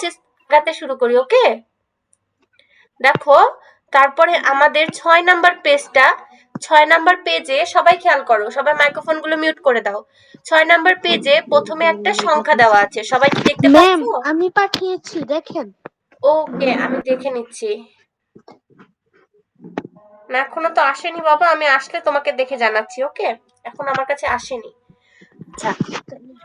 কাছাকাছি আগাতে শুরু করি। ওকে, দেখো তারপরে আমাদের 6 নাম্বার পেজটা, 6 নাম্বার পেজে সবাই খেয়াল করো, সবাই মাইক্রোফোন গুলো মিউট করে দাও। 6 নাম্বার পেজে প্রথমে একটা সংখ্যা দেওয়া আছে, সবাই কি দেখতে ম্যাম পাচ্ছো? আমি পাঠিয়েছি, দেখেন। ওকে, আমি দেখে নিচ্ছি। না এখনো তো আসেনি বাবা, আমি আসলে তোমাকে দেখে জানাচ্ছি। ওকে, এখন আমার কাছে আসেনি। আচ্ছা,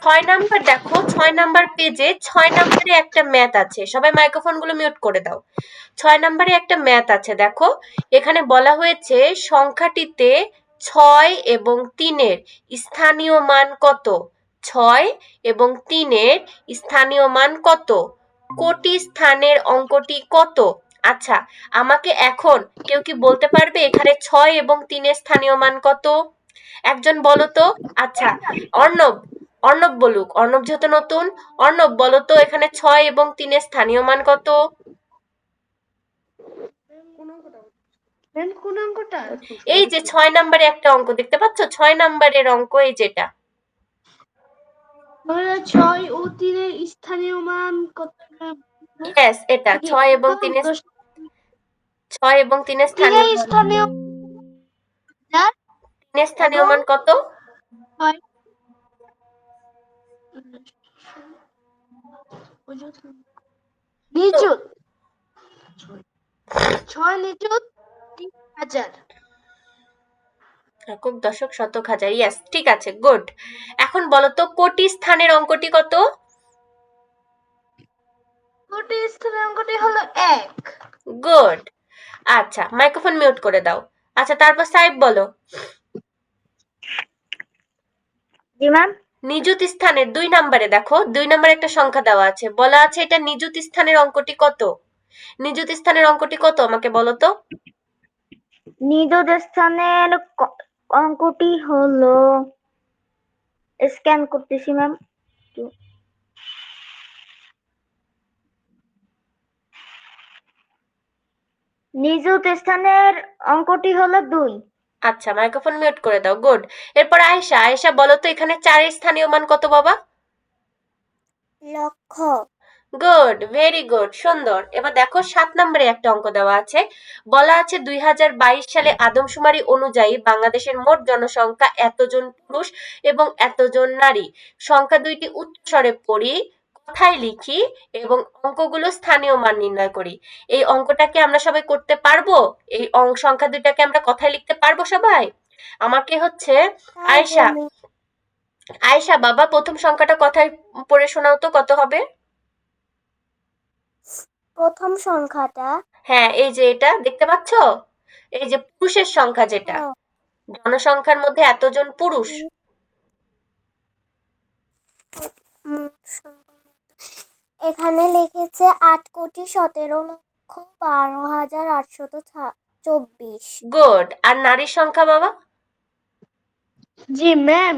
6 নাম্বার দেখো, 6 নাম্বার পেজে 6 নাম্বারে একটা ম্যাথ আছে, সবাই মাইক্রোফোন গুলো মিউট করে দাও। 6 নাম্বারে একটা ম্যাথ আছে, দেখো এখানে বলা হয়েছে সংখ্যাটিতে 6 এবং 3-এর স্থানীয় মান কত? 6 এবং 3-এর স্থানীয় মান কত? কোটি স্থানের অঙ্কটি কত? আচ্ছা, আমাকে এখন কেউ কি বলতে পারবে এখানে 6 এবং 3-এর স্থানীয় মান কত? একজন বলো তো। আচ্ছা, অর্ণব, অর্ণব বলুক, অর্ণব যেহেতু নতুন। অর্ণব বলো তো এখানে 6 এবং 3-এর স্থানীয় মান কত? ম্যাম কোন অঙ্কটা? এই যে 6 নাম্বারে একটা অঙ্ক দেখতে পাচ্ছ, 6 নাম্বারের অঙ্ক এই যেটা। 6 ও 3-এর স্থানীয় মান কত? ইয়েস, এটা 6 এবং 3-এর, 6 এবং 3-এর স্থানীয় মান। স্থানীয় 3-এর স্থানীয় মান কত? নিযুত 6 নিযুত 3000। একক, দশক, শতক, হাজার। ইয়েস, ঠিক আছে, গুড। এখন বলো তো কোটি স্থানের অঙ্কটি কত? কোটি স্থানের অঙ্কটি হলো 1। গুড। আচ্ছা, মাইক্রোফোন মিউট করে দাও। আচ্ছা, তারপর সাইব বলো। জি ম্যাম। নিযুত স্থানের 2 নাম্বারে দেখো, 2 নাম্বারে একটা সংখ্যা দেওয়া আছে, বলা আছে এটা নিযুত স্থানের অঙ্কটি কত? নিযুত স্থানের অঙ্কটি কত আমাকে বলো তো। নিযুত স্থানের অঙ্কটি হলো, স্ক্যান করতেছি ম্যাম। নিযুত স্থানের অঙ্কটি হলো 2। আচ্ছা, মাইক্রোফোন মিউট করে দাও। গুড। এরপর আয়েশা, আয়েশা বলো তো এখানে 4-এর স্থানীয় মান কত বাবা? লক্ষ। গুড, ভেরি গুড, সুন্দর। এবার দেখো 7 নাম্বারে একটা অঙ্ক দেওয়া আছে, বলা আছে 2022 সালে আদমশুমারি অনুযায়ী বাংলাদেশের মোট জনসংখ্যা এতজন পুরুষ এবং এতজন নারী। সংখ্যা দুইটি উচ্চস্বরে পড়ি, কথায় লিখি এবং অঙ্কগুলো স্থানীয় মান নির্ণয় করি। এই অঙ্কটাকে আমরা সবাই করতে পারবো? এই সংখ্যা দুইটাকে আমরা কথায় লিখতে পারবো সবাই? আমাকে হচ্ছে আয়েশা, আয়েশা বাবা প্রথম সংখ্যাটা কথায় পড়ে শোনাও তো, কত হবে? প্রথম সংখ্যাটা, হ্যাঁ, এই যে এটা দেখতে পাচ্ছ, এই যে পুরুষের সংখ্যা যেটা, জনসংখ্যার মধ্যে এতজন পুরুষ। এখানে লিখেছে 8,17,12,824। গুড। আর নারীর সংখ্যা বাবা? জি ম্যাম,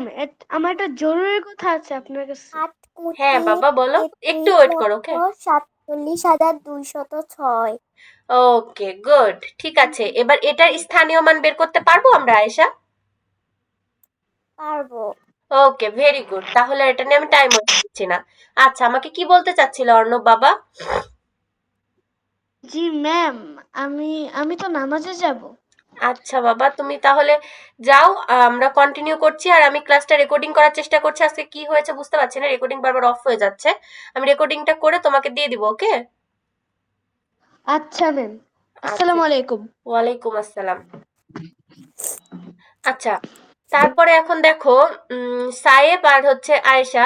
আমার একটা জরুরি কথা আছে আপনার কাছে। 8 হ্যাঁ কোটি বাবা বলো, একটু 33 ওয়েট করো। লক্ষ ওকে, 47,206। ওকে, গুড, ঠিক আছে। এবার এটার স্থানীয় মান বের করতে পারবো আমরা আয়েশা? পারবো। ওকে, ভেরি গুড, তাহলে এটা নিয়ে আমি টাইম ওয়েস্ট করছি না। আচ্ছা, আমাকে কি বলতে চাচ্ছিল অর্ণব বাবা? জি ম্যাম, আমি আমি তো নামাজে যাব। আচ্ছা বাবা, তুমি তাহলে যাও, আমরা কন্টিনিউ করছি। আর আমি ক্লাসটা রেকর্ডিং করার চেষ্টা করছি। আজকে কি হয়েছে বুঝতে পারছি না, রেকর্ডিং বারবার অফ হয়ে যাচ্ছে। আমি রেকর্ডিংটা করে তোমাকে দিয়ে দিব। ওকে, আচ্ছা ম্যাম, আচ্ছা, আসসালামু আলাইকুম। ওয়ালাইকুম আসসালাম। আচ্ছা, তারপরে এখন দেখো, সায়েব আর হচ্ছে আয়েশা,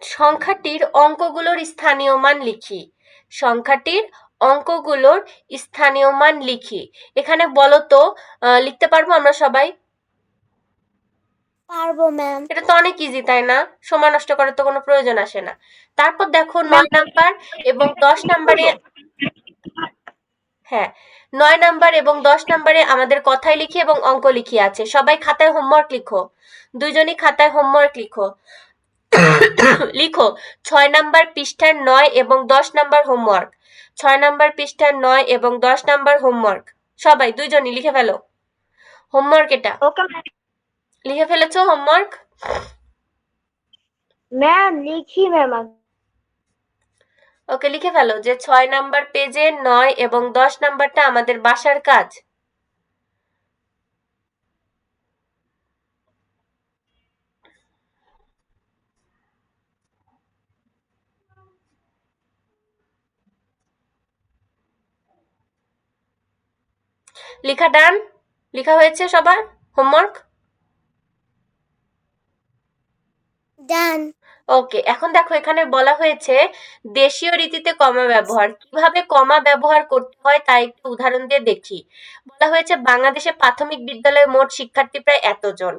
সংখ্যাটির অঙ্কগুলোর স্থানীয় মান লিখি। সংখ্যাটির অঙ্কগুলোর স্থানীয় মান লিখি। এখানে বলো তো, লিখতে পারবো আমরা সবাই? পারবো ম্যাম। এটা তো অনেক ইজি, তাই না? সময় নষ্ট করার তো কোনো প্রয়োজন আসে না। তারপর দেখো 9 নাম্বার এবং 10 নাম্বারে, হ্যাঁ, 9 নাম্বার এবং 10 নাম্বারে আমাদের কথাই লিখি এবং অঙ্ক লিখি আছে। সবাই খাতায় হোমওয়ার্ক লিখো, দুইজনই খাতায় হোমওয়ার্ক লিখো। লিখো 6 নাম্বার পৃষ্ঠার 9 এবং 10 নাম্বার হোমওয়ার্ক। 6 নাম্বার পৃষ্ঠার 9 এবং 10 নাম্বার হোমওয়ার্ক। সবাই দুইজনই লিখে ফেলো হোমওয়ার্ক এটা। ওকে লিখে ফেলেছো হোমওয়ার্ক? ম্যাম, লিখি ম্যাম। ওকে, লিখে ফেলো যে 6 নাম্বার পেজে 9 এবং 10 নাম্বারটা আমাদের বাসার কাজ। লিখা ডান? লিখা হয়েছে সবার হোমওয়ার্ক? ডান। ওকে, এখন দেখো এখানে বলা হয়েছে দেশীয় রীতিতে কমা ব্যবহার। কিভাবে কমা ব্যবহার করতে হয় তা একটু উদাহরণ দিয়ে দেখি। বলা হয়েছে বাংলাদেশে প্রাথমিক বিদ্যালয়ে মোট শিক্ষার্থী প্রায় এতজন।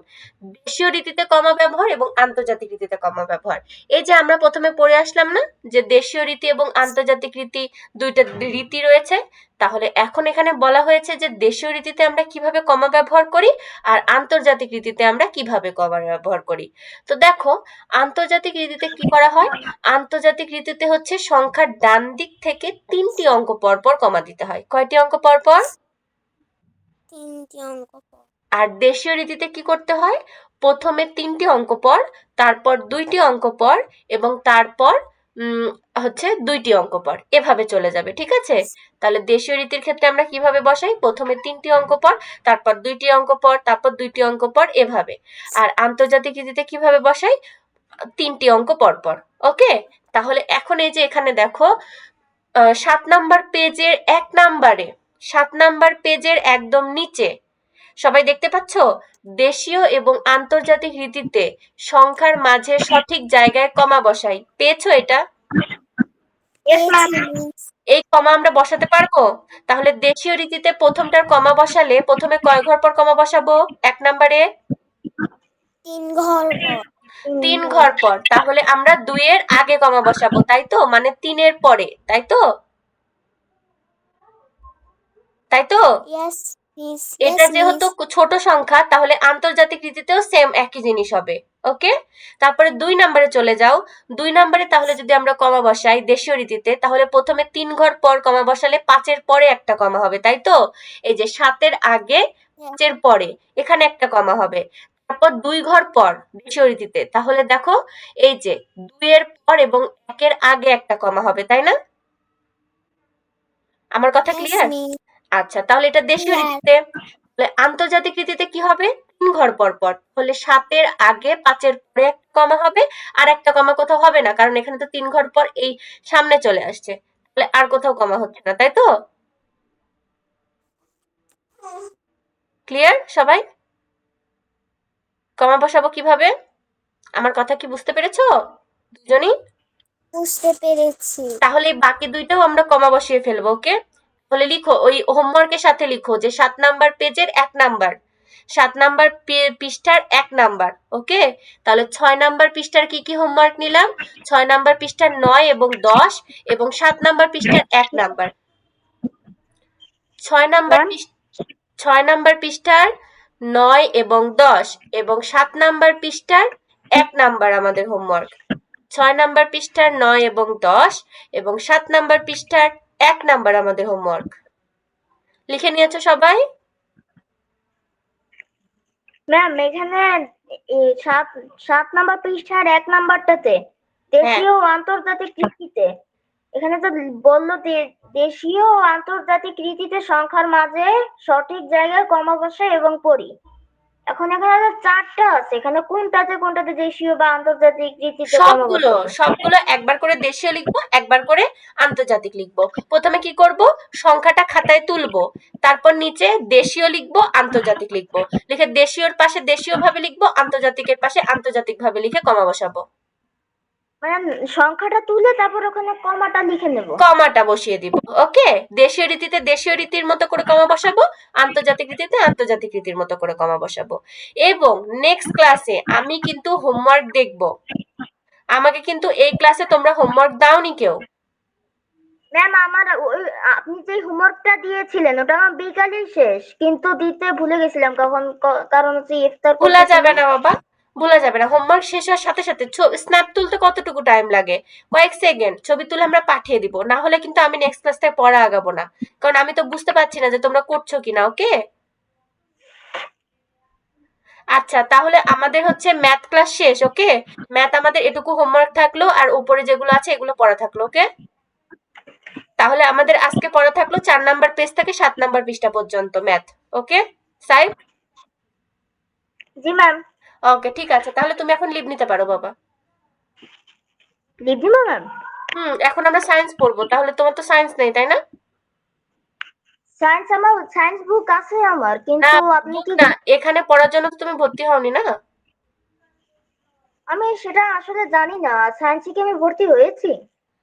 দেশীয় রীতিতে কমা ব্যবহার এবং আন্তর্জাতিক রীতিতে কমা ব্যবহার। এই যে আমরা প্রথমে পড়ে আসলাম না যে দেশীয় রীতি এবং আন্তর্জাতিক রীতি, দুইটা রীতি রয়েছে। তাহলে এখন এখানে বলা হয়েছে যে দেশীয় রীতিতে আমরা কিভাবে কমা ব্যবহার করি আর আন্তর্জাতিক রীতিতে আমরা কিভাবে কমা ব্যবহার করি। তো দেখো, আন্তর্জাতিক রীতিতে কি করা হয়? আন্তর্জাতিক রীতিতে হচ্ছে সংখ্যার ডান দিক থেকে 3টি অঙ্ক পর পর কমা দিতে হয়। কয়টি অঙ্ক পর পর? 3টি অঙ্ক পর। আর দেশীয় রীতিতে কি করতে হয়? প্রথমে 3টি অঙ্ক পর, তারপর 2টি অঙ্ক পর এবং তারপর হচ্ছে 2টি অঙ্ক পর, এভাবে চলে যাবে। ঠিক আছে? তাহলে দেশীয় রীতির ক্ষেত্রে আমরা কিভাবে বসাই? প্রথমে 3টি অঙ্ক পর, তারপর 2টি অঙ্ক পর, তারপর 2টি অঙ্ক পর, এভাবে। আর আন্তর্জাতিক রীতিতে কিভাবে বসাই? 3টি অঙ্ক পর পর। ওকে, তাহলে এখন এই যে এখানে দেখো 7 নাম্বার পেজের 1 নাম্বারে, 7 নাম্বার পেজের একদম নিচে সবাই দেখতে পাচ্ছ দেশীয় এবং আন্তর্জাতিক রীতিতে সংখ্যার মাঝে সঠিক জায়গায় কমা বসাই। পেয়েছো এটা? এই কমা আমরা বসাতে পারবো? তাহলে দেশীয় রীতিতে প্রথমটার কমা বসালে প্রথমে কয় ঘর পর কমা বসাবো 1 নাম্বারে? 3 ঘর পর। 3 ঘর পর। তাহলে আমরা 2 এর আগে কমা বসাবো, তাই তো? মানে 3 এর পরে, তাই তো? তাই তো? Yes miss. এটা যেহেতু ছোট সংখ্যা তাহলে আন্তর্জাতিক রীতিতেও সেম একই জিনিস হবে। ওকে, তারপরে 2 নম্বরে চলে যাও। 2 নম্বরে তাহলে যদি আমরা কমা বসাই দেশীয় রীতিতে, তাহলে প্রথমে 3 ঘর পর কমা বসালে 5-এর পরে একটা কমা হবে, তাই তো? এই যে 7-এর আগে 5-এর পরে এখানে একটা কমা হবে। তারপর 2 ঘর পর দেশীয় রীতিতে, তাহলে দেখো এই যে 2-এর পর এবং 1-এর আগে একটা কমা হবে, তাই না? আমার কথা ক্লিয়ার? আচ্ছা, তাহলে এটা দেশীয় রীতিতে। তাহলে আন্তর্জাতিক রীতিতে কি হবে? 3 ঘর পর পর। তাহলে 7-এর আগে 5-এর পরে একটা কমা হবে, আর একটা কমা কোথাও হবে না, কারণ এখানে তো 3 ঘর পর এই সামনে চলে আসছে। তাহলে আর কোথাও কমা হচ্ছে না, তাই তো? ক্লিয়ার সবাই? কমা বসাবো কিভাবে? আমার কথা কি বুঝতে পেরেছো দুজনই? বুঝতে পেরেছি। তাহলে বাকি দুইটাও আমরা কমা বসিয়ে ফেলবো। ওকে, তাহলে লিখো ওই হোমওয়ার্কের সাথে লিখো যে 7 নাম্বার পেজের 1 নাম্বার, 7 নাম্বার পৃষ্ঠার 1 নাম্বার। ওকে, তাহলে 6 নাম্বার পৃষ্ঠার কি কি হোমওয়ার্ক নিলাম? 6 নাম্বার পৃষ্ঠার 9 এবং 10 এবং 7 নাম্বার পৃষ্ঠার 1 নাম্বার। 6 নাম্বার 6 নাম্বার পৃষ্ঠার 9 এবং 10 এবং 7 নাম্বার পৃষ্ঠার 1 নাম্বার আমাদের হোমওয়ার্ক। 6 নাম্বার পৃষ্ঠার 9 এবং 10 এবং 7 নাম্বার পৃষ্ঠার 1 নাম্বার আমাদের হোমওয়ার্ক। লিখে নিয়েছো সবাই? ম্যাম এখানে 7 নাম্বার পৃষ্ঠার 1 নাম্বারটাতে হ্যাঁ, দেশীয় ও আন্তর্জাতিক রীতিতে, এখানে তো বললো দেশীয় ও আন্তর্জাতিক রীতিতে সংখ্যার মাঝে সঠিক জায়গায় কমা বসাই এবং পড়ি। এখন এখানে 4টা আছে, এখানে কোনটাতে দেশীয় বা আন্তর্জাতিক রীতিতে কমা সবগুলো বসাবো? সবগুলো একবার করে দেশীয় লিখবো, একবার করে আন্তর্জাতিক লিখবো। প্রথমে কি করব? সংখ্যাটা খাতায় তুলবো, তারপর নিচে দেশীয় লিখবো, আন্তর্জাতিক লিখবো, লিখে দেশীয়র পাশে দেশীয় ভাবে লিখবো, আন্তর্জাতিকের পাশে আন্তর্জাতিক ভাবে লিখে কমা বসাবো। ম্যাম সংখ্যাটা তুলে তারপর ওখানে কমাটা লিখে নেব। কমাটা বসিয়ে দিব। ওকে, দেশীয় রীতিতে দেশীয় রীতির মতো করে কমা বসাবো, আন্তর্জাতিক রীতিতে আন্তর্জাতিক রীতির মতো করে কমা বসাবো। এবং নেক্সট ক্লাসে আমি কিন্তু হোমওয়ার্ক দেখব। আমাকে কিন্তু এই ক্লাসে তোমরা হোমওয়ার্ক দাওনি কেউ। ম্যাম আমার আপনি যে হোমওয়ার্কটা দিয়েছিলেন ওটা আমার বিকালেই শেষ, কিন্তু দিতে ভুলে গেছিলাম কখন, কারণ হচ্ছে ইফতার ভোলা যাবে করতেছিলাম। না বাবা, ভোলা যাবে না। হোমওয়ার্ক শেষ হওয়ার সাথে সাথে স্ন্যাপ তুলতে কতটুকু টাইম লাগে? কয়েক সেকেন্ড ছবি তুলে আমরা পাঠিয়ে দিব, না হলে কিন্তু আমি নেক্সট ক্লাস থেকে পড়া আগাবো না, কারণ আমি তো বুঝতে পারছি না যে তোমরা করছো কিনা। ওকে, আচ্ছা, তাহলে আমাদের হচ্ছে ম্যাথ ক্লাস শেষ। ওকে, ম্যাথ আমাদের এটুকু হোমওয়ার্ক থাকলো, আর উপরে যেগুলো আছে এগুলো পড়া থাকলো। ওকে, তাহলে আমাদের আজকে পড়া থাকলো 4 নাম্বার পেজ থেকে 7 নাম্বার পৃষ্ঠা পর্যন্ত ম্যাথ। ওকে সাইব? জি ম্যাম। ওকে ঠিক আছে, তাহলে তুমি এখন লিভ নিতে পারো বাবা। লিভ দিব ম্যাম? এখন আমরা সায়েন্স পড়বো, তাহলে তোমার তো সায়েন্স নেই তাই না? সায়েন্স বুক আছে আমার, না কিন্তু আপনি বুক কি, না, এখানে পড়ার জন্য তো তুমি ভর্তি হওনি না। আমি সেটা আসলে জানি না সায়েন্সে কি আমি ভর্তি হয়েছি।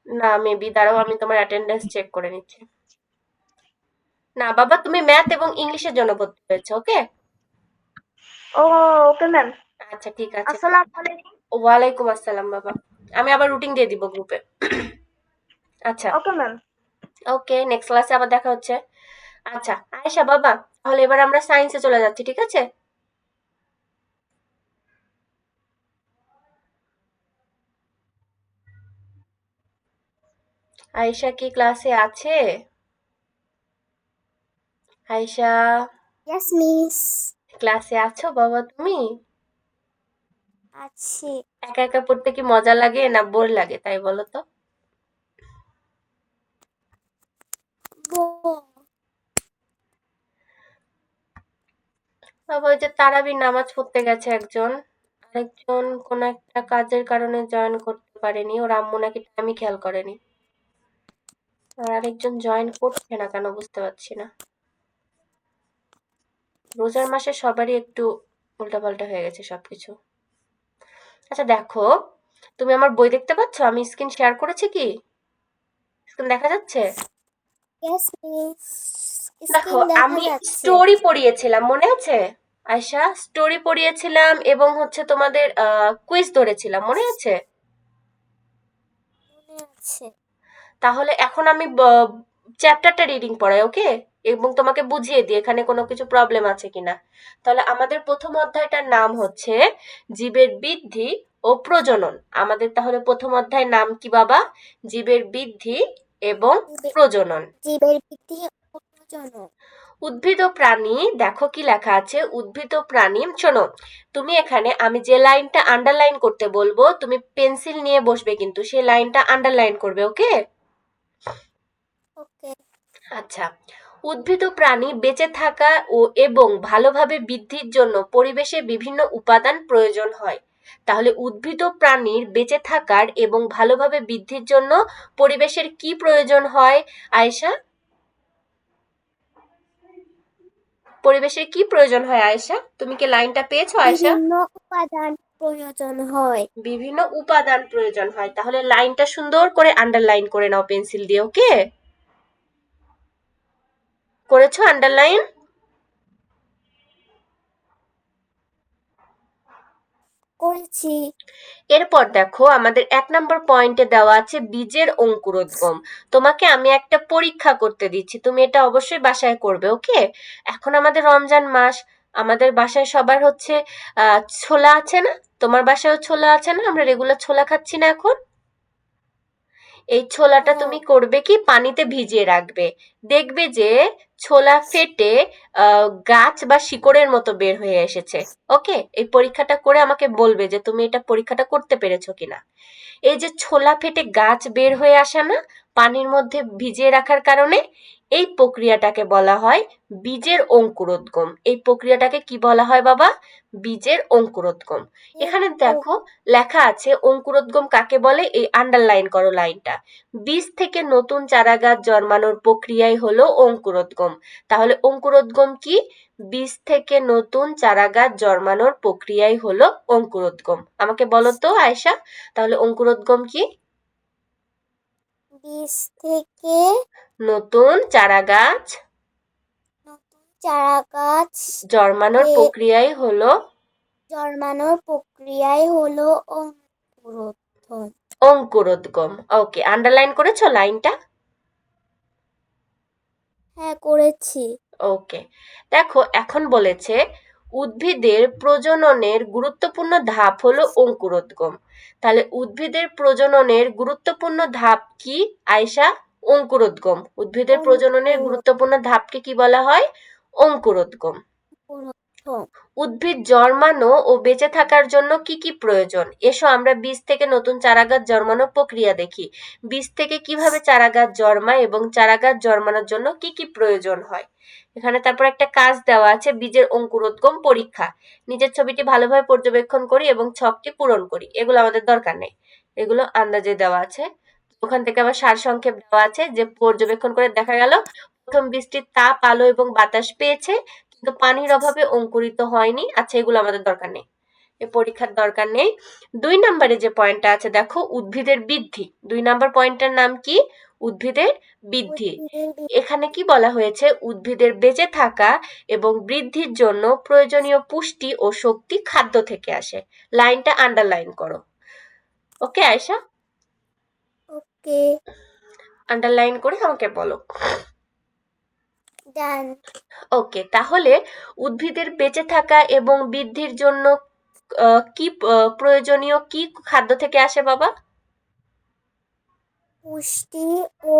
না মেবি, দাঁড়াও আমি তোমার অ্যাটেন্ডেন্স চেক করে নিচ্ছি। না বাবা, তুমি ম্যাথ এবং ইংলিশের জন্য ভর্তি হয়েছে। ওকে ও ওকে ম্যাম। আচ্ছা ঠিক আছে। আসসালামু আলাইকুম। ওয়ালাইকুম আসসালাম বাবা। আমি আবার রুটিন দিয়ে দিব গ্রুপে। আচ্ছা ওকে ম্যাম। ওকে, নেক্সট ক্লাসে আবার দেখা হচ্ছে। আচ্ছা আয়েশা বাবা, তাহলে এবার আমরা সায়েন্সে চলে যাচ্ছি, ঠিক আছে? আয়েশা কি ক্লাসে আছে? Ayesha yes miss. ক্লাসে আছো বাবা তুমি? আছি। একা একা পড়তে কি মজা লাগে না বোর লাগে তাই বলো তো? বাবা ওই যে তারাবির নামাজ পড়তে গেছে একজন, আরেকজন কোন একটা কাজের কারণে জয়েন করতে পারেনি, ওর আম্মু নাকি টাইমই খেয়াল করেনি। আর আরেকজন জয়েন করছে না কেন বুঝতে পারছি না। রোজার মাসে সবারই একটু উল্টাপাল্টা হয়ে গেছে সবকিছু। আচ্ছা দেখো, তুমি আমার বই দেখতে পাচ্ছ? আমি স্ক্রিন শেয়ার করেছি কি? স্ক্রিন দেখা যাচ্ছে? Yes miss. দেখো স্ক্রিন দেখা আমি যাচ্ছে। স্টোরি পড়িয়েছিলাম, মনে আছে আয়শা? স্টোরি পড়িয়েছিলাম এবং হচ্ছে তোমাদের কুইজ ধরেছিলাম, মনে আছে? মনে আছে। তাহলে এখন আমি চ্যাপ্টারটা রিডিং পড়াই, ওকে? এবং তোমাকে বুঝিয়ে দিই এখানে কোনো কিছু প্রবলেম আছে কিনা। তাহলে আমাদের প্রথম অধ্যায়টার নাম হচ্ছে জীবের বৃদ্ধি ও প্রজনন। আমাদের তাহলে প্রথম অধ্যায়ের নাম কি বাবা? জীবের বৃদ্ধি এবং প্রজনন। জীবের বৃদ্ধি ও প্রজনন। উদ্ভিদ ও প্রাণী, দেখো কি লেখা আছে, উদ্ভিদ ও প্রাণী। শোনো, তুমি এখানে আমি যে লাইনটা আন্ডারলাইন করতে বলবো তুমি পেন্সিল নিয়ে বসবে, কিন্তু সেই লাইনটা আন্ডারলাইন করবে, ওকে? ওকে। আচ্ছা, উদ্ভিদ ও প্রাণী বেঁচে থাকা ও এবং ভালোভাবে বৃদ্ধির জন্য পরিবেশে বিভিন্ন উপাদান প্রয়োজন হয়। তাহলে উদ্ভিদ ও প্রাণীর বেঁচে থাকার এবং ভালোভাবে বৃদ্ধির জন্য পরিবেশের কি প্রয়োজন হয় আয়েশা? পরিবেশের কি প্রয়োজন হয় আয়েশা? তুমি কি লাইনটা পেয়েছো আয়েশা? বিভিন্ন উপাদান প্রয়োজন হয়। বিভিন্ন উপাদান প্রয়োজন হয়। তাহলে লাইনটা সুন্দর করে আন্ডারলাইন করে নাও পেন্সিল দিয়ে, ওকে? করেছো আন্ডারলাইন? করেছি। এরপর দেখো আমাদের 1 নম্বর পয়েন্টে দেওয়া আছে বীজের অঙ্কুরোদ্গম। তোমাকে আমি একটা পরীক্ষা করতে দিচ্ছি, তুমি এটা অবশ্যই বাসায় করবে, ওকে? এখন আমাদের রমজান মাস, আমাদের বাসায় সবার হচ্ছে ছোলা আছে না? তোমার বাসায়ও ছোলা আছে না? আমরা রেগুলার ছোলা খাচ্ছি না এখন? এই ছোলাটা হ্যাঁ। তুমি করবে কি, পানিতে ভিজিয়ে রাখবে। দেখবে যে ছোলা ফেটে গাছ বা শিকড়ের মতো বের হয়ে এসেছে। ওকে, এই পরীক্ষাটা করে আমাকে বলবে যে তুমি এটা পরীক্ষাটা করতে পেরেছো কিনা। এই যে ছোলা ফেটে গাছ বের হয়ে আসা না পানির মধ্যে ভিজিয়ে রাখার কারণে, এই প্রক্রিয়াটাকে বলা হয় বীজের অঙ্কুরোদ্গম। এই প্রক্রিয়াটাকে কি বলা হয় বাবা? বীজের অঙ্কুরোদ্গম। এখানে দেখো লেখা আছে অঙ্কুরোদ্গম কাকে বলে, এই আন্ডারলাইন করো লাইনটা। বীজ থেকে নতুন চারাগাছ জন্মানোর প্রক্রিয়াই হলো অঙ্কুরোদ্গম। তাহলে অঙ্কুরোদ্গম কি? বীজ থেকে নতুন চারাগাছ জন্মানোর প্রক্রিয়াই হলো অঙ্কুরোদ্গম। আমাকে বলো তো আয়েশা, তাহলে অঙ্কুরোদ্গম কি? বীজ থেকে নতুন চারাগাছ নতুন চারাগাছ জন্মানোর প্রক্রিয়াই হলো জন্মানোর প্রক্রিয়াই হলো অঙ্কুরোদ্গম। অঙ্কুরোদ্গম। ওকে, আন্ডারলাইন করেছো লাইনটা? হ্যাঁ করেছি। ওকে, দেখো এখন বলেছে উদ্ভিদের প্রজননের গুরুত্বপূর্ণ ধাপ হলো অঙ্কুরোদ্গম। তাহলে উদ্ভিদের প্রজননের গুরুত্বপূর্ণ ধাপ কি আয়েশা? অঙ্কুরোদ্গম। উদ্ভিদের প্রজননের গুরুত্বপূর্ণ ধাপকে কি বলা হয়? অঙ্কুরোদ্গম। প্রথম। উদ্ভিদ জন্মানো ও বেঁচে থাকার জন্য কি কি প্রয়োজন? এসো আমরা বীজ থেকে নতুন চারাগাছ জন্মানোর প্রক্রিয়া দেখি। বীজ থেকে কিভাবে চারাগাছ জন্মায় এবং চারাগাছ জন্মানোর জন্য কি কি প্রয়োজন হয়। এখানে তারপর একটা কাজ দেওয়া আছে, বীজের অঙ্কুরোদ্গম পরীক্ষা। নিজের ছবিটি ভালোভাবে পর্যবেক্ষণ করি এবং ছকটি পূরণ করি। এগুলো আমাদের দরকার নেই, এগুলো আন্দাজে দেওয়া আছে। ওখান থেকে আবার সারসংক্ষেপ দেওয়া আছে, যে পর্যবেক্ষণ করে দেখা গেল প্রথম বীজটি তাপ, আলো এবং বাতাস পেয়েছে কিন্তু পানির অভাবে অঙ্কুরিত হয়নি। আচ্ছা, এগুলো আমাদের দরকার নেই, এ পরীক্ষার দরকার নেই। 2 নম্বরে যে পয়েন্টটা আছে দেখো, উদ্ভিদের বৃদ্ধি। 2 নম্বর পয়েন্টের নাম কি? উদ্ভিদের বৃদ্ধি। উদ্ভিদের এখানে কি বলা হয়েছে? উদ্ভিদের বেঁচে থাকা এবং বৃদ্ধির জন্য প্রয়োজনীয় পুষ্টি ও শক্তি খাদ্য থেকে আসে। লাইনটা আন্ডারলাইন করো। ওকে আয়েশা, ওকে, আন্ডারলাইন করে আমাকে বলো। ডান। ওকে, তাহলে উদ্ভিদের বেঁচে থাকা এবং বৃদ্ধির জন্য কি প্রয়োজনীয় কি খাদ্য থেকে আসে বাবা? পুষ্টি ও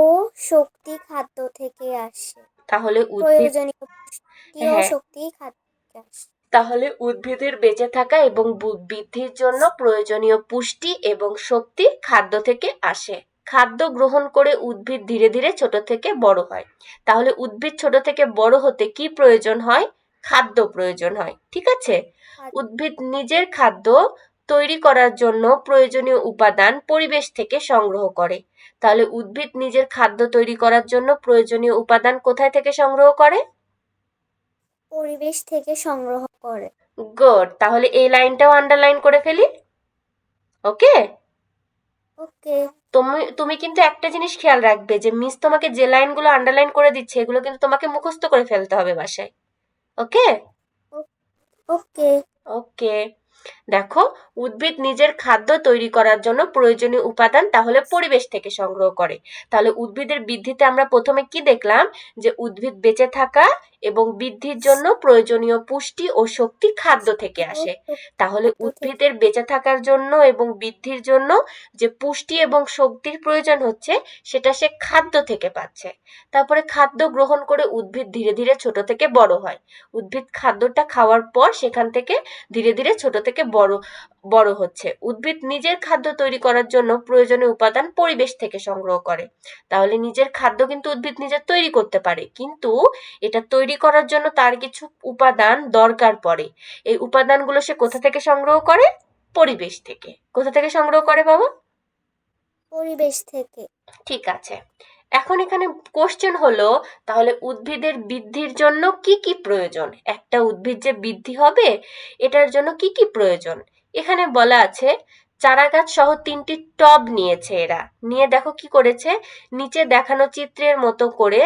শক্তি খাদ্য থেকে আসে। তাহলে উদ্ভিদ, প্রয়োজনীয় পুষ্টি ও হ্যাঁ, শক্তি খাদ্য থেকে আসে। তাহলে উদ্ভিদের বেঁচে থাকা এবং বৃদ্ধির জন্য প্রয়োজনীয় পুষ্টি এবং শক্তি খাদ্য থেকে আসে। খাদ্য গ্রহণ করে উদ্ভিদ ধীরে ধীরে ছোট থেকে বড় হয়। তাহলে উদ্ভিদ ছোট থেকে বড় হতে কি প্রয়োজন হয়? খাদ্য প্রয়োজন হয়, ঠিক আছে। উদ্ভিদ নিজের খাদ্য তৈরি করার জন্য প্রয়োজনীয় উপাদান পরিবেশ থেকে সংগ্রহ করে। তাহলে উদ্ভিদ নিজের খাদ্য তৈরি করার জন্য প্রয়োজনীয় উপাদান কোথায় থেকে সংগ্রহ করে? পরিবেশ থেকে সংগ্রহ করে। গুড, তাহলে এই লাইনটাও আন্ডারলাইন করে ফেলি। ওকে, ওকে, তুমি কিন্তু একটা জিনিস খেয়াল রাখবে, যে মিস তোমাকে যে লাইনগুলো আন্ডারলাইন করে দিচ্ছে এগুলো কিন্তু তোমাকে মুখস্থ করে ফেলতে হবে বাসায়। ওকে ওকে, ওকে, দেখো, উদ্ভিদ নিজের খাদ্য তৈরি করার জন্য প্রয়োজনীয় উপাদান তাহলে পরিবেশ থেকে সংগ্রহ করে। তাহলে উদ্ভিদের বৃদ্ধিতে আমরা প্রথমে কি দেখলাম? যে উদ্ভিদ বেঁচে থাকা এবং বৃদ্ধির জন্য প্রয়োজনীয় পুষ্টি ও শক্তি খাদ্য থেকে আসে। তাহলে উদ্ভিদের বেঁচে থাকার জন্য এবং বৃদ্ধির জন্য যে পুষ্টি এবং শক্তির প্রয়োজন হচ্ছে সেটা সে খাদ্য থেকে পাচ্ছে। তারপরে খাদ্য গ্রহণ করে উদ্ভিদ ধীরে ধীরে ছোট থেকে বড় হয়। উদ্ভিদ খাদ্যটা খাওয়ার পর সেখান থেকে ধীরে ধীরে ছোট থেকে বড় হচ্ছে। উদ্ভিদ নিজের খাদ্য তৈরি করার জন্য প্রয়োজনীয় উপাদান পরিবেশ থেকে সংগ্রহ করে। তাহলে নিজের খাদ্য কিন্তু উদ্ভিদ নিজে তৈরি করতে পারে, কিন্তু এটা তৈরি করার জন্য তার কিছু উপাদান দরকার পড়ে। এই উপাদানগুলো সে কোথা থেকে সংগ্রহ করে? পরিবেশ থেকে। কোথা থেকে সংগ্রহ করে বাবা? পরিবেশ থেকে। ঠিক আছে, এখন এখানে কোশ্চেন হলো, তাহলে উদ্ভিদের বৃদ্ধির জন্য কি কি প্রয়োজন? একটা উদ্ভিদ যে বৃদ্ধি হবে এটার জন্য কি কি প্রয়োজন? এখানে বলা আছে চারাগাছ সহ 3টি টব নিয়েছে এরা। নিয়ে দেখো কি করেছে, নিচে দেখানো চিত্রের মতো করে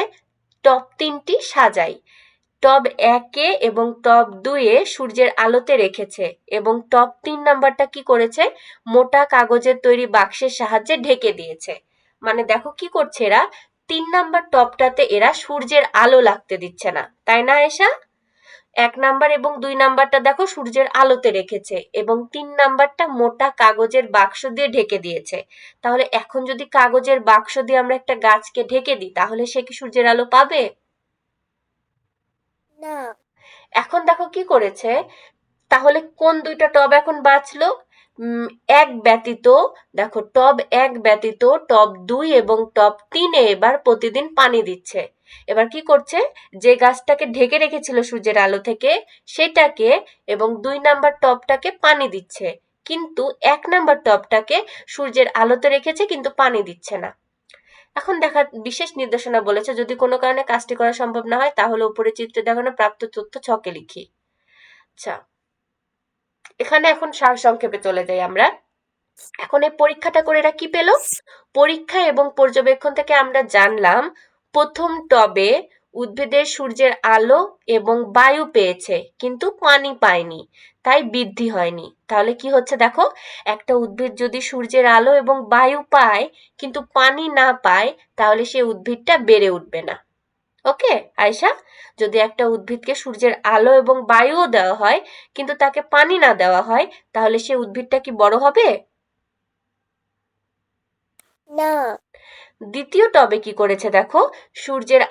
টব 3টি সাজাই। টব 1-এ এবং টব 2-এ সূর্যের আলোতে রেখেছে এবং টব 3 নাম্বারটা কি করেছে? মোটা কাগজের তৈরি বাক্সের সাহায্যে ঢেকে দিয়েছে। মানে দেখো কি করছে এরা, 3 নাম্বার টবটাতে এরা সূর্যের আলো লাগতে দিচ্ছে না, তাই না আয়েশা? 1 নাম্বার এবং 2 নাম্বারটা দেখো সূর্যের আলোতে রেখেছে এবং 3 নাম্বারটা মোটা কাগজের বাক্স দিয়ে ঢেকে দিয়েছে। তাহলে এখন যদি কাগজের বাক্স দিয়ে আমরা একটা গাছকে ঢেকে দিই তাহলে সে কি সূর্যের আলো পাবে? না। এখন দেখো কি করেছে, তাহলে কোন 2টা টব এখন বাঁচলো? এক ব্যতীত, দেখো টব 1 ব্যতীত টব 2 এবং টব 3-এ এবার প্রতিদিন পানি দিচ্ছে। এবার কি করছে, যে গাছটাকে ঢেকে রেখেছিল সূর্যের আলো থেকে সেটাকে এবং 2 নাম্বার টবটাকে পানি দিচ্ছে, কিন্তু 1 নাম্বার টবটাকে সূর্যের আলোতে রেখেছে কিন্তু পানি দিচ্ছে না। এখন দেখা বিশেষ নির্দেশনা বলেছে, যদি কোনো কারণে কাজটি করা সম্ভব না হয় তাহলে উপরে চিত্রে দেখানো প্রাপ্ত তথ্য ছকে লিখি। আচ্ছা, এখানে এখন সারসংক্ষেপে চলে যাই আমরা। এখন এই পরীক্ষাটা করে এরা কি পেল? পরীক্ষা এবং পর্যবেক্ষণ থেকে আমরা জানলাম প্রথম টবে উদ্ভিদের সূর্যের আলো এবং বায়ু পেয়েছে কিন্তু পানি পায়নি, তাই বৃদ্ধি হয়নি। তাহলে কি হচ্ছে দেখো, একটা উদ্ভিদ যদি সূর্যের আলো এবং বায়ু পায় কিন্তু পানি না পায় তাহলে সেই উদ্ভিদটা বেড়ে উঠবে না। ওকে আয়েশা, যদি একটা উদ্ভিদকে সূর্যের আলো এবং বায়ুও দেওয়া হয় কিন্তু তাকে পানি না দেওয়া হয় তাহলে সেই উদ্ভিদটা কি বড় হবে? না। দ্বিতীয় টবে কি করেছে দেখো, সূর্যের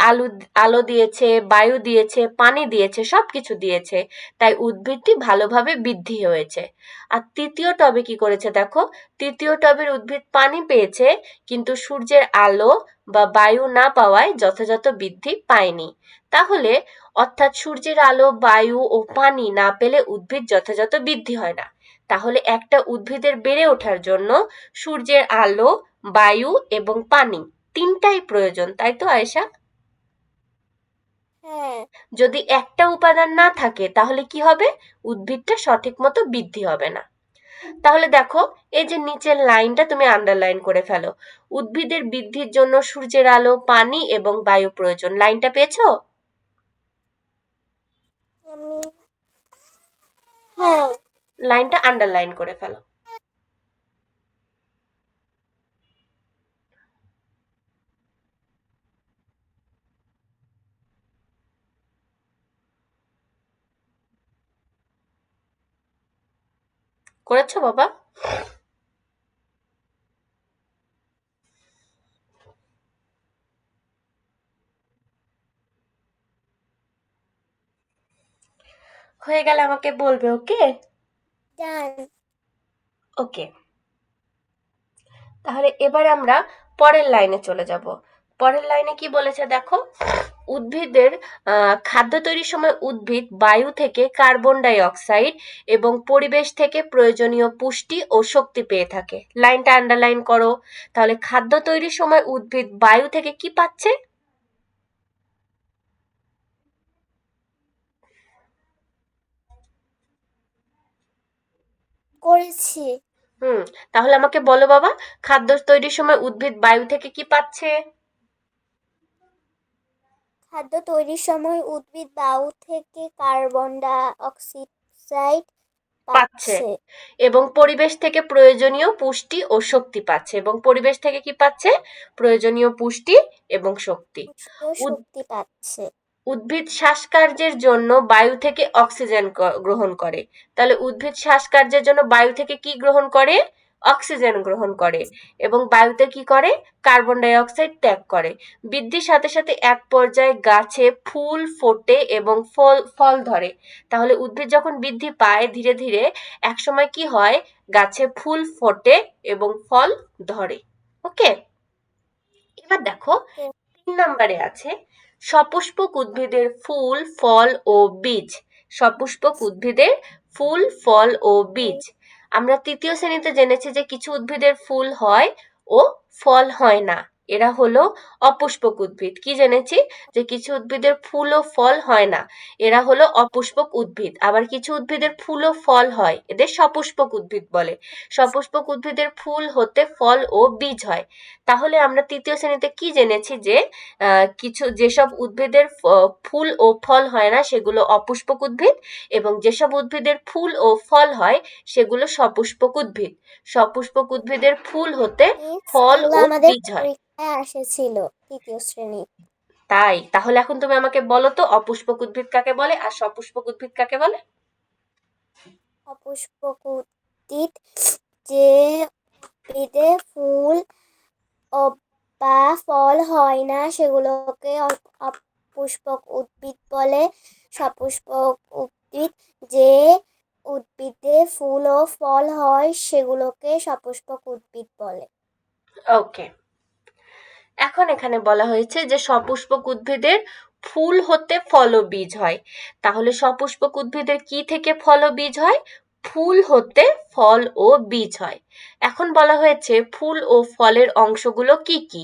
আলো দিয়েছে, বায়ু দিয়েছে, পানি দিয়েছে, সবকিছু দিয়েছে, তাই উদ্ভিদটি ভালোভাবে বৃদ্ধি হয়েছে। আর তৃতীয় টবে কি করেছে দেখো, তৃতীয় টবের উদ্ভিদ পানি পেয়েছে কিন্তু সূর্যের আলো বা বায়ু না পাওয়ায় যথাযথ বৃদ্ধি পায়নি। তাহলে অর্থাৎ সূর্যের আলো, বায়ু ও পানি না পেলে উদ্ভিদ যথাযথ বৃদ্ধি হয় না। তাহলে একটা উদ্ভিদের বেড়ে ওঠার জন্য সূর্যের আলো, বায়ু এবং পানি তিনটাই প্রয়োজন, তাই তো আয়েশা? হ্যাঁ। যদি একটা উপাদান না থাকে তাহলে কি হবে, উদ্ভিদটা সঠিক মতো বৃদ্ধি হবে না। তাহলে দেখো, এই যে নিচের লাইনটা তুমি আন্ডারলাইন করে ফেলো, উদ্ভিদের বৃদ্ধির জন্য সূর্যের আলো, পানি এবং বায়ু প্রয়োজন। লাইনটা পেয়েছো? আমি হ্যাঁ। লাইনটা আন্ডারলাইন করে ফেলো। করেছো বাবা? হয়ে গেলে আমাকে বলবে, ওকে? ডান। ওকে, তাহলে এবার আমরা পরের লাইনে চলে যাব। পরের লাইনে কি বলেছে দেখো, উদ্ভিদের খাদ্য তৈরির সময় উদ্ভিদ বায়ু থেকে কার্বন ডাই অক্সাইড এবং পরিবেশ থেকে প্রয়োজনীয় পুষ্টি ও শক্তি পেয়ে থাকে। লাইনটা আন্ডারলাইন করো। তাহলে খাদ্য তৈরির সময় উদ্ভিদ বায়ু থেকে কি পাচ্ছে? করেছি। তাহলে আমাকে বলো বাবা, খাদ্য তৈরির সময় উদ্ভিদ বায়ু থেকে কি পাচ্ছে? খাদ্য তৈরির সময় উদ্ভিদ বায়ু থেকে কার্বন ডাই অক্সাইড পাচ্ছে পাচ্ছে। এবং পরিবেশ থেকে প্রয়োজনীয় পুষ্টি ও শক্তি পাচ্ছে। এবং পরিবেশ থেকে কি পাচ্ছে? প্রয়োজনীয় পুষ্টি এবং শক্তি। পুষ্টি ও শক্তি পাচ্ছে। উদ্ভিদ শ্বাসকার্যের জন্য বায়ু থেকে অক্সিজেন গ্রহণ করে। তাহলে উদ্ভিদ শ্বাসকার্যের জন্য বায়ু থেকে কি গ্রহণ করে? অক্সিজেন গ্রহণ করে। এবং বায়ুতে কি করে? কার্বন ডাই অক্সাইড ত্যাগ করে। বৃদ্ধির সাথে সাথে এক পর্যায়ে গাছে ফুল ফোটে এবং ফল ধরে। তাহলে উদ্ভিদ যখন বৃদ্ধি পায় ধীরে ধীরে, একসময় কি হয়, গাছে ফুল ফোটে এবং ফল ধরে। ওকে, এবার দেখো 3 নম্বরে আছে সপুষ্পক উদ্ভিদের ফুল, ফল ও বীজ। সপুষ্পক উদ্ভিদের ফুল, ফল ও বীজ। আমরা তৃতীয় শ্রেণীতে জেনেছি যে কিছু উদ্ভিদের ফুল হয় ও ফল হয় না, এরা হলো অপুষ্পক উদ্ভিদ। কি জেনেছি? যে কিছু উদ্ভিদের ফুল ও ফল হয় না, এরা হলো অপুষ্পক উদ্ভিদ। আবার কিছু উদ্ভিদের ফুল ও ফল হয়, এদের সপুষ্পক উদ্ভিদ বলে। সপুষ্পক উদ্ভিদের ফুল হতে ফল ও বীজ হয়। তাহলে আমরা তৃতীয় শ্রেণীতে কি জেনেছি যে কিছু যেসব উদ্ভিদের ফুল ও ফল হয় না সেগুলো অপুষ্পক উদ্ভিদ, এবং যেসব উদ্ভিদের ফুল ও ফল হয় সেগুলো সপুষ্পক উদ্ভিদ। সপুষ্পক উদ্ভিদের ফুল হতে ফল এগুলো ও আমাদের বীজ হয়। পরীক্ষায় এসেছিল তৃতীয় শ্রেণী। তাই তাহলে এখন তুমি আমাকে বলো তো, অপুষ্পক উদ্ভিদ কাকে বলে আর সপুষ্পক উদ্ভিদ কাকে বলে? অপুষ্পক উদ্ভিদ যে উদ্ভিদে ফুল ও বা ফল হয় না সেগুলোকে অপুষ্পক উদ্ভিদ বলে। সপুষ্পক উদ্ভিদ যে উদ্ভিদে ফুল ও ফল হয় সেগুলোকে সপুষ্পক উদ্ভিদ বলে। ওকে, এখন এখানে বলা হয়েছে যে সপুষ্পক উদ্ভিদের ফুল হতে ফল ও বীজ হয়। তাহলে সপুষ্পক উদ্ভিদের কি থেকে ফল ও বীজ হয়? ফুল হতে ফল ও বীজ হয়। এখন বলা হয়েছে ফুল ও ফলের অংশগুলো কি কি?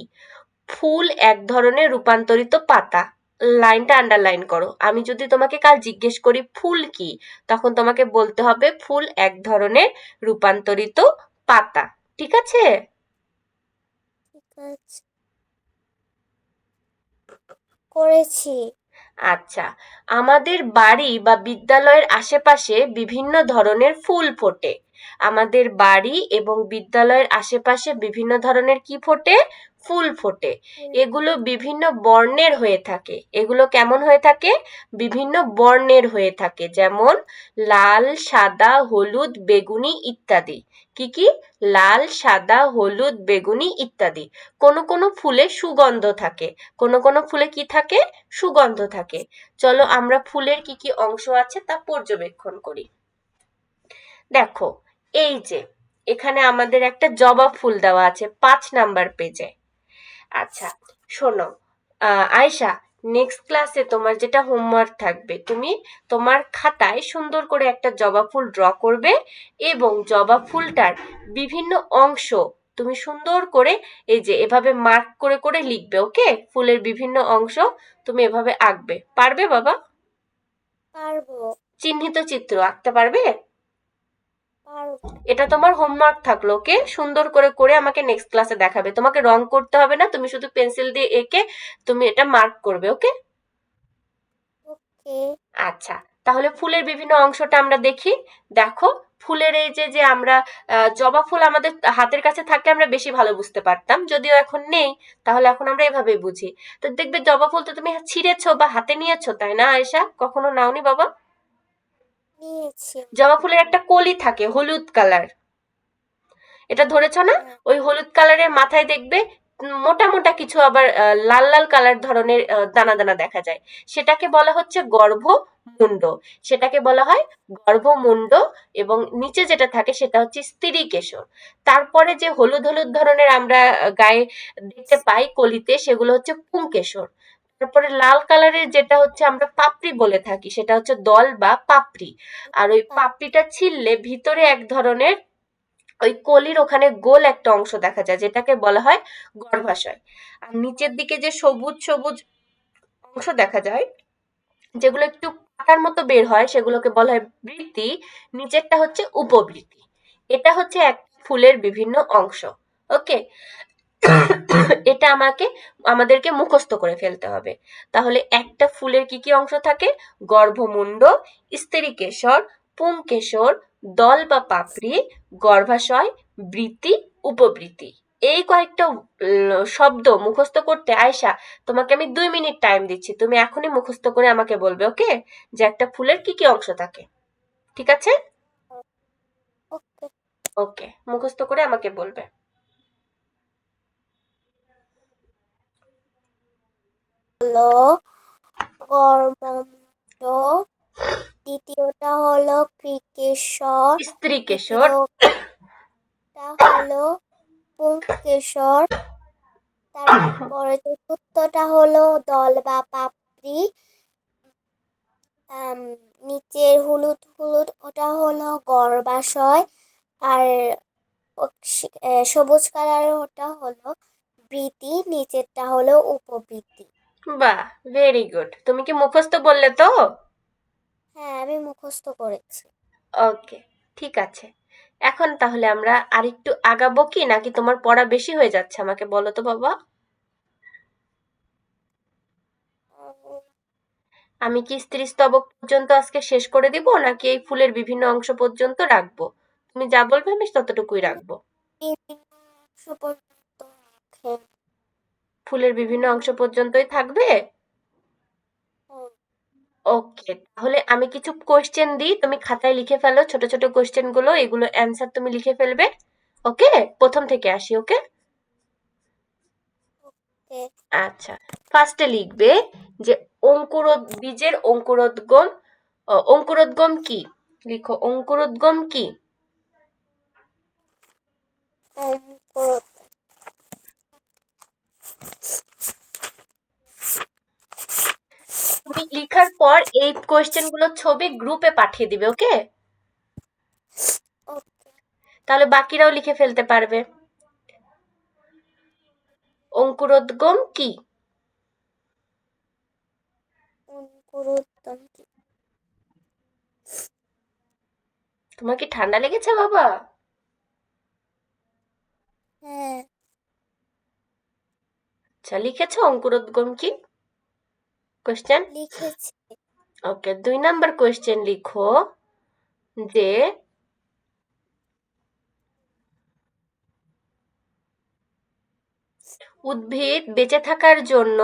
ফুল এক ধরনের রূপান্তরিত পাতা। লাইনটা আন্ডারলাইন করো। আমি যদি তোমাকে কাল জিজ্ঞেস করি ফুল কি, তখন তোমাকে বলতে হবে ফুল এক ধরনের রূপান্তরিত পাতা। ঠিক আছে? ঠিক আছে, করেছি। আচ্ছা, আমাদের বাড়ি বা বিদ্যালয়ের আশেপাশে বিভিন্ন ধরনের ফুল ফোটে। আমাদের বাড়ি এবং বিদ্যালয়ের আশেপাশে বিভিন্ন ধরনের কি ফোটে? ফুল ফোটে। এগুলো বিভিন্ন বর্ণের হয়ে থাকে। এগুলো কেমন হয়ে থাকে? বিভিন্ন বর্ণের হয়ে থাকে, যেমন লাল, সাদা, হলুদ, বেগুনি ইত্যাদি। কি কি? লাল, সাদা, হলুদ, বেগুনি ইত্যাদি। কোনো কোনো ফুলে সুগন্ধ থাকে। কোনো কোনো ফুলে কি থাকে? সুগন্ধ থাকে। চলো আমরা ফুলের কি কি অংশ আছে তা পর্যবেক্ষণ করি। দেখো, এই যে এখানে আমাদের একটা জবা ফুল দেওয়া আছে 5 নাম্বার পেজে। আচ্ছা, শোনো আয়শা, নেক্সট ক্লাসে তোমার যেটা হোমওয়ার্ক থাকবে, তুমি তোমার খাতায় সুন্দর করে একটা জবা ফুল ড্র করবে এবং জবা ফুলটার বিভিন্ন অংশ তুমি সুন্দর করে এই যে এভাবে মার্ক করে করে লিখবে। ওকে? ফুলের বিভিন্ন অংশ তুমি এভাবে আঁকবে। পারবে বাবা? পারবো। চিহ্নিত চিত্র আঁকতে পারবে? পারবো। এটা তোমার হোমওয়ার্ক থাকলো। ওকে? সুন্দর করে করে আমাকে নেক্সট ক্লাসে দেখাবে। তোমাকে রং করতে হবে না, তুমি শুধু পেন্সিল দিয়ে এঁকে তুমি এটা মার্ক করবে। ওকে? ওকে। আচ্ছা, তাহলে ফুলের বিভিন্ন অংশটা আমরা দেখি। দেখো, ফুলের এই যে যে আমরা জবা ফুল আমাদের হাতের কাছে থাকলে আমরা বেশি ভালো বুঝতে পারতাম, যদিও এখন নেই, তাহলে এখন আমরা এভাবেই বুঝি। তো দেখবে জবা ফুল তো তুমি ছিঁড়েছো বা হাতে নিয়েছো, তাই না আয়েশা? কখনো নাওনি বাবা? নিয়েছি। জবা ফুলের একটা কলি থাকে হলুদ কালার, এটা ধরেছ না? হ্যাঁ। ওই হলুদ কালারের মাথায় দেখবে মোটা মোটা কিছু আবার লাল লাল কালার ধরনের দানা দানা দেখা যায়। সেটাকে বলা হচ্ছে গর্ভমুণ্ড। সেটাকে বলা হয় গর্ভমুণ্ড। এবং নিচে যেটা থাকে সেটা হচ্ছে স্ত্রীকেশর। তারপরে যে হলুদ হলুদ ধরনের আমরা গায়ে দেখতে পাই কলিতে, সেগুলো হচ্ছে পুংকেশর। তারপরে লাল কালারের যেটা হচ্ছে আমরা পাপড়ি বলে থাকি, সেটা হচ্ছে দল বা পাপড়ি। আর ওই পাপড়িটা ছিললে ভিতরে এক ধরনের ওই কলির ওখানে গোল একটা অংশ দেখা যায়, যেটাকে বলা হয় গর্ভাশয়। আর নিচের দিকে যে সবুজ সবুজ অংশ দেখা যায়, যেগুলো একটু পাতার মতো বের হয়, সেগুলোকে বলা হয় বৃতি। নিচেরটা হচ্ছে উপবৃতি। এটা হচ্ছে এক ফুলের বিভিন্ন অংশ। ওকে? এটা আমাদেরকে মুখস্থ করে ফেলতে হবে। তাহলে একটা ফুলের কি কি অংশ থাকে? গর্ভমুণ্ড, স্ত্রীকেশর, পুংকেশর, দল বা পাপড়ি, গর্ভাশয়, বৃতি, উপবৃতি। এই কয়েকটা শব্দ মুখস্থ করতে আয়শা, তোমাকে আমি 2 মিনিট টাইম দিচ্ছি। তুমি এখনই মুখস্থ করে আমাকে বলবে। ওকে? যে একটা ফুলের কি কি অংশ থাকে। ঠিক আছে? ওকে। ওকে, মুখস্থ করে আমাকে বলবে। হলো গর্ভমুণ্ড, দ্বিতীয়টা হলো ক্রিকেশর, স্ত্রীকেশর, তৃতীয়টা হলো পুংকেশর, তারপরে চতুর্থটা হলো দল বা পাপড়ি, নিচের হলুদ হলুদ ওটা হলো গর্ভাশয়, আর সবুজ কালারের ওটা হলো বৃতি, নিচেরটা হলো উপবৃতি। বাহ, ভেরি গুড। তুমি কি মুখস্থ বললে তো? হ্যাঁ, আমি মুখস্থ করেছি। ওকে, ঠিক আছে। এখন তাহলে আমরা আরেকটু আগাবো কি, নাকি তোমার পড়া বেশি হয়ে যাচ্ছে? আমাকে বলো তো বাবা। উম, আমি কি স্ত্রীস্তবক পর্যন্ত আজকে শেষ করে দিব, নাকি এই ফুলের বিভিন্ন অংশ পর্যন্ত রাখবো? তুমি যা বলবে আমি ততটুকুই রাখবো। বিভিন্ন অংশ পর্যন্ত রাখেন। ফুলের বিভিন্ন অংশ পর্যন্তই থাকবে? হুম, ওকে, তাহলে আমি কিছু কোশ্চেন দিই, তুমি খাতায় লিখে ফেলো ছোট ছোট কোশ্চেন গুলো, এগুলো অ্যান্সার তুমি লিখে ফেলবে। ওকে? প্রথম থেকে আসি। ওকে? ওকে। আচ্ছা, ফার্স্টে লিখবে যে বীজের অঙ্কুরোদ্গম। অঙ্কুরোদ্গম কি? লিখো, অঙ্কুরোদ্গম কি? অঙ্কুর- তুমি লিখার পর এই কোশ্চেন গুলো ছবি গ্রুপে পাঠিয়ে দিবে। ওকে? ওকে। তাহলে বাকিরাও লিখে ফেলতে পারবে। অঙ্কুরোদ্গম কি? অঙ্কুরোদ্গম কি? তোমার কি ঠান্ডা লেগেছে বাবা? হ্যাঁ, আচ্ছা, লিখেছো অঙ্কুরোদ্গম কি কোশ্চেন? লিখেছি। ওকে, 2 নাম্বার কোশ্চেন লিখো যে উদ্ভিদ বেঁচে থাকার জন্য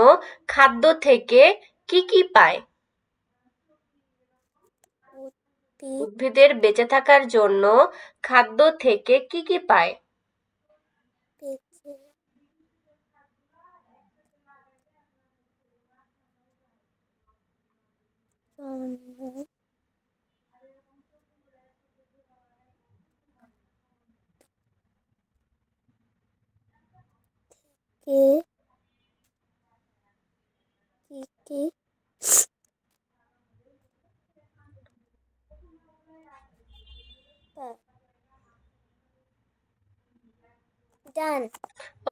খাদ্য থেকে কি কি পায়? উদ্ভিদ উদ্ভিদের বেঁচে থাকার জন্য খাদ্য থেকে কি কি পায়? বেঁচে জন্য কে কি কি পায়? ডান।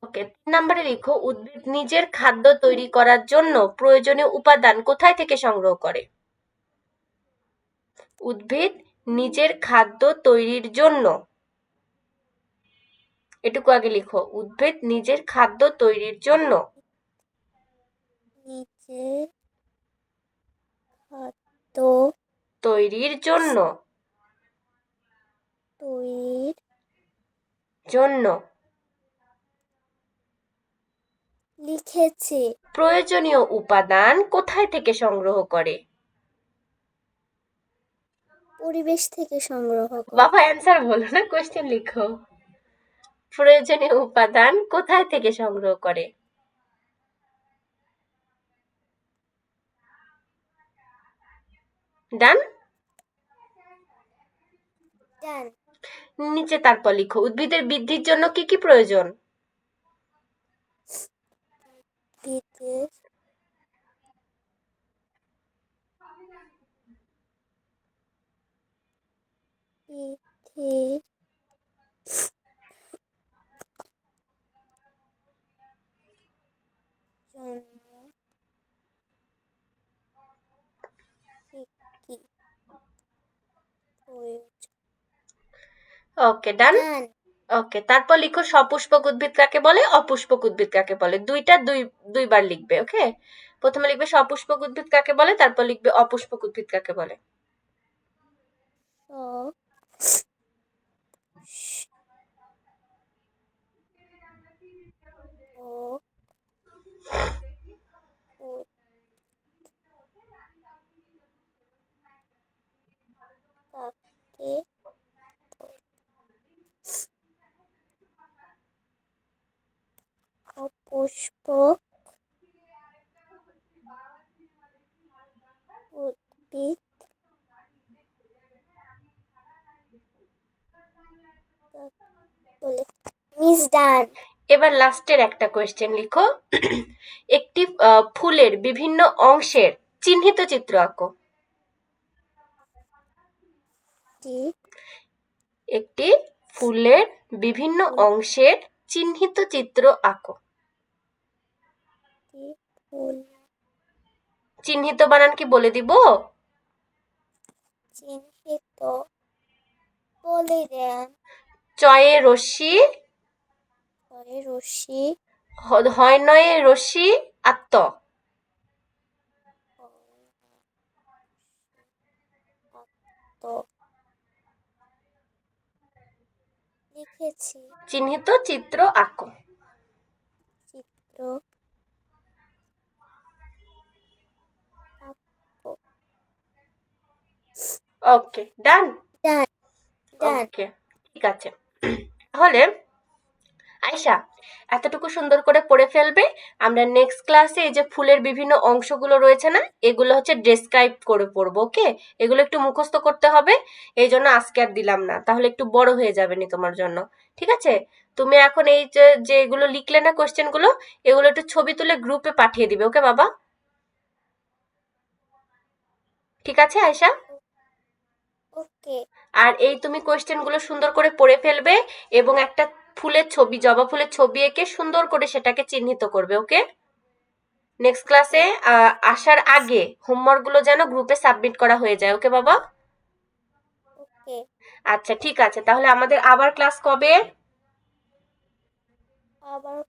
ওকে, 3 নম্বরে লিখো, উদ্ভিদ নিজের খাদ্য তৈরি করার জন্য প্রয়োজনীয় উপাদান কোথায় থেকে সংগ্রহ করে? উদ্ভিদ নিজের খাদ্য তৈরির জন্য, এটুকু আগে লিখো, উদ্ভিদ নিজের খাদ্য তৈরির জন্য নিজের খাদ্য তৈরির জন্য তৈরির জন্য লিখেছে। প্রয়োজনীয় উপাদান কোথায় থেকে সংগ্রহ করে? পরিবেশ থেকে সংগ্রহ করে। বাবা অ্যান্সার বলো না, কোশ্চেন লিখো। প্রয়োজনীয় উপাদান কোথায় থেকে সংগ্রহ করে? ডান। ডান। নিচে তারপর লিখো, উদ্ভিদের বৃদ্ধির জন্য কি কি প্রয়োজন? উদ্ভিদের বৃদ্ধির জন্য কি কি প্রয়োজন? ওকে, ডান। ডান। ওকে, তারপর লিখো, সপুষ্পক উদ্ভিদ কাকে বলে, অপুষ্পক উদ্ভিদ কাকে বলে? দুইটা দুইবার লিখবে। ওকে, প্রথমে লিখবে সপুষ্পক উদ্ভিদ কাকে বলে, তারপর লিখবে অপুষ্পক উদ্ভিদ কাকে বলে। সব ও কাকে অপুষ্পক উদ্ভিদ বলে। মিস ডান। এবার লাস্টের একটা কোয়েশ্চেন লিখো, একটি ফুলের বিভিন্ন অংশের চিহ্নিত চিত্র আঁকো। একটি ফুলের বিভিন্ন অংশের চিহ্নিত চিত্র আঁকো। ফুল চিহ্নিত বানান কি বলে দিব? চিহ্নিত বলে দেন। চয়ে রশ্মি, রশ্মি হয় নয়ে রশ্মি, আত্ম। লিখেছি। চিহ্নিত চিত্র আঁকো। চিত্র ওকে, ডান। ডান। ডান। ওকে, ঠিক আছে। তাহলে আয়শা এতটুকু সুন্দর করে পড়ে ফেলবে। আমরা নেক্সট ক্লাসে এই যে ফুলের বিভিন্ন অংশগুলো রয়েছে না, এগুলো হচ্ছে ডেসক্রাইব করে পড়বো। ওকে, এগুলো একটু মুখস্থ করতে হবে, এই জন্য আজকে আর দিলাম না, তাহলে একটু বড় হয়ে যাবে নি তোমার জন্য। ঠিক আছে, তুমি এখন এই যে এগুলো লিখলে না কোশ্চেন গুলো, এগুলো একটু ছবি তুলে গ্রুপে পাঠিয়ে দিবে। ওকে বাবা, ঠিক আছে আয়শা? ওকে। আর এই তুমি কোশ্চেন গুলো সুন্দর করে পড়ে ফেলবে এবং একটা ফুলের ছবি, জবা ফুলের ছবি এঁকে সুন্দর করে সেটাকে চিহ্নিত করবে। ওকে, নেক্সট ক্লাসে আসার আগে হোমওয়ার্ক গুলো যেন গ্রুপে সাবমিট করা হয়ে যায়। ওকে বাবা? ওকে। আচ্ছা ঠিক আছে, তাহলে আমাদের আবার ক্লাস কবে? আবার